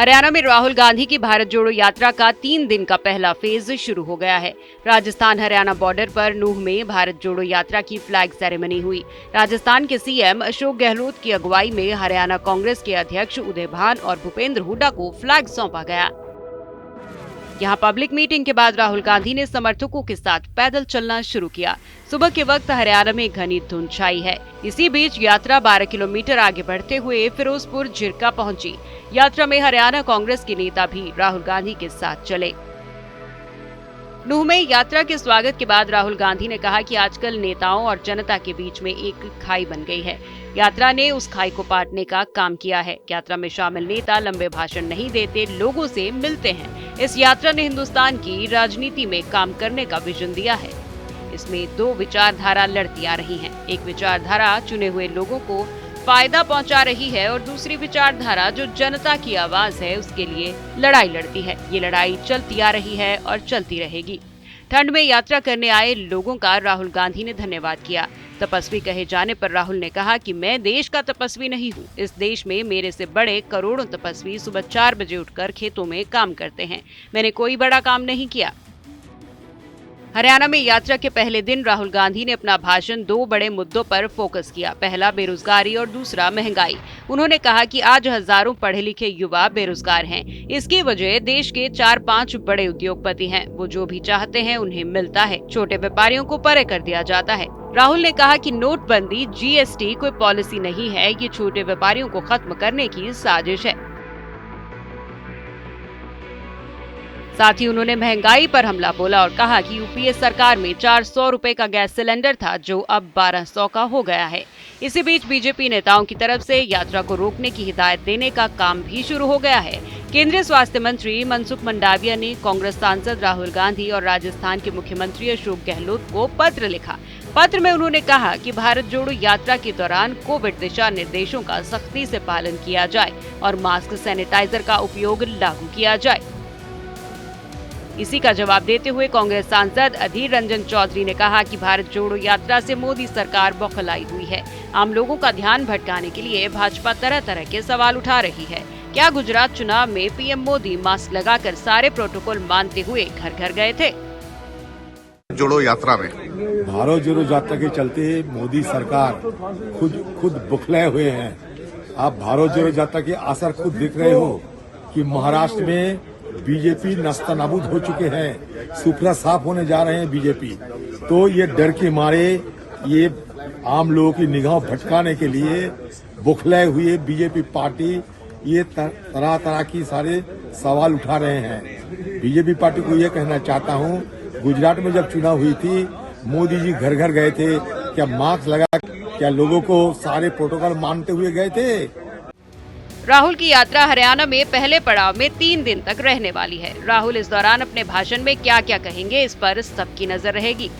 हरियाणा में राहुल गांधी की भारत जोड़ो यात्रा का 3 दिन का पहला फेज शुरू हो गया है। राजस्थान हरियाणा बॉर्डर पर नूह में भारत जोड़ो यात्रा की फ्लैग सेरेमनी हुई। राजस्थान के सीएम अशोक गहलोत की अगुवाई में हरियाणा कांग्रेस के अध्यक्ष उदय भान और भूपेंद्र हुड्डा को फ्लैग सौंपा गया। यहाँ पब्लिक मीटिंग के बाद राहुल गांधी ने समर्थकों के साथ पैदल चलना शुरू किया। सुबह के वक्त हरियाणा में घनी धुंध छाई है। इसी बीच यात्रा 12 किलोमीटर आगे बढ़ते हुए फिरोजपुर झिरका पहुंची। यात्रा में हरियाणा कांग्रेस के नेता भी राहुल गांधी के साथ चले। नूह में यात्रा के स्वागत के बाद राहुल गांधी ने कहा कि आजकल नेताओं और जनता के बीच में एक खाई बन गई है। यात्रा ने उस खाई को पाटने का काम किया है। यात्रा में शामिल नेता लंबे भाषण नहीं देते, लोगों से मिलते हैं। इस यात्रा ने हिंदुस्तान की राजनीति में काम करने का विजन दिया है। इसमें दो विचारधारा लड़ती आ रही हैं। एक विचारधारा चुने हुए लोगों को फायदा पहुंचा रही है और दूसरी विचारधारा जो जनता की आवाज है उसके लिए लड़ाई लड़ती है। ये लड़ाई चलती आ रही है और चलती रहेगी। ठंड में यात्रा करने आए लोगों का राहुल गांधी ने धन्यवाद किया। तपस्वी कहे जाने पर राहुल ने कहा कि मैं देश का तपस्वी नहीं हूँ। इस देश में मेरे से बड़े करोड़ों तपस्वी सुबह 4 बजे उठकर खेतों में काम करते हैं। मैंने कोई बड़ा काम नहीं किया। हरियाणा में यात्रा के पहले दिन राहुल गांधी ने अपना भाषण 2 बड़े मुद्दों पर फोकस किया। पहला बेरोजगारी और दूसरा महंगाई। उन्होंने कहा कि आज हजारों पढ़े लिखे युवा बेरोजगार हैं। इसकी वजह देश के 4-5 बड़े उद्योगपति हैं। वो जो भी चाहते हैं उन्हें मिलता है। छोटे व्यापारियों को परे कर दिया जाता है। राहुल ने कहा कि नोटबंदी, जीएसटी कोई पॉलिसी नहीं है, ये छोटे व्यापारियों को खत्म करने की साजिश है। साथ ही उन्होंने महंगाई पर हमला बोला और कहा कि यूपीए सरकार में 400 रुपए का गैस सिलेंडर था जो अब 1200 का हो गया है। इसी बीच बीजेपी नेताओं की तरफ से यात्रा को रोकने की हिदायत देने का काम भी शुरू हो गया है। केंद्रीय स्वास्थ्य मंत्री मनसुख मंडाविया ने कांग्रेस सांसद राहुल गांधी और राजस्थान के मुख्यमंत्री अशोक गहलोत को पत्र लिखा। पत्र में उन्होंने कहा कि भारत जोड़ो यात्रा के दौरान कोविड दिशा निर्देशों का सख्ती से पालन किया जाए और मास्क, सैनिटाइजर का उपयोग लागू किया जाए। इसी का जवाब देते हुए कांग्रेस सांसद अधीर रंजन चौधरी ने कहा कि भारत जोड़ो यात्रा से मोदी सरकार बौखलाई हुई है। आम लोगों का ध्यान भटकाने के लिए भाजपा तरह तरह के सवाल उठा रही है। क्या गुजरात चुनाव में पीएम मोदी मास्क लगाकर सारे प्रोटोकॉल मानते हुए घर घर गए थे? जोड़ो यात्रा में भारत जोड़ो यात्रा के चलते मोदी सरकार खुद बौखलाए हुए हैं। आप भारत जोड़ो यात्रा के असर खुद देख रहे हो कि महाराष्ट्र में बीजेपी नस्तनाबूद हो चुके हैं, सुपड़ा साफ होने जा रहे हैं बीजेपी। तो ये डर के मारे ये आम लोगों की निगाह भटकाने के लिए बौखलाए हुए बीजेपी पार्टी ये तरह तरह की सारे सवाल उठा रहे हैं। बीजेपी पार्टी को ये कहना चाहता हूँ, गुजरात में जब चुनाव हुई थी मोदी जी घर घर गए थे, क्या मास्क लगा, क्या लोगों को सारे प्रोटोकॉल मानते हुए गए थे? राहुल की यात्रा हरियाणा में पहले पड़ाव में 3 दिन तक रहने वाली है। राहुल इस दौरान अपने भाषण में क्या क्या कहेंगे, इस पर सबकी नजर रहेगी।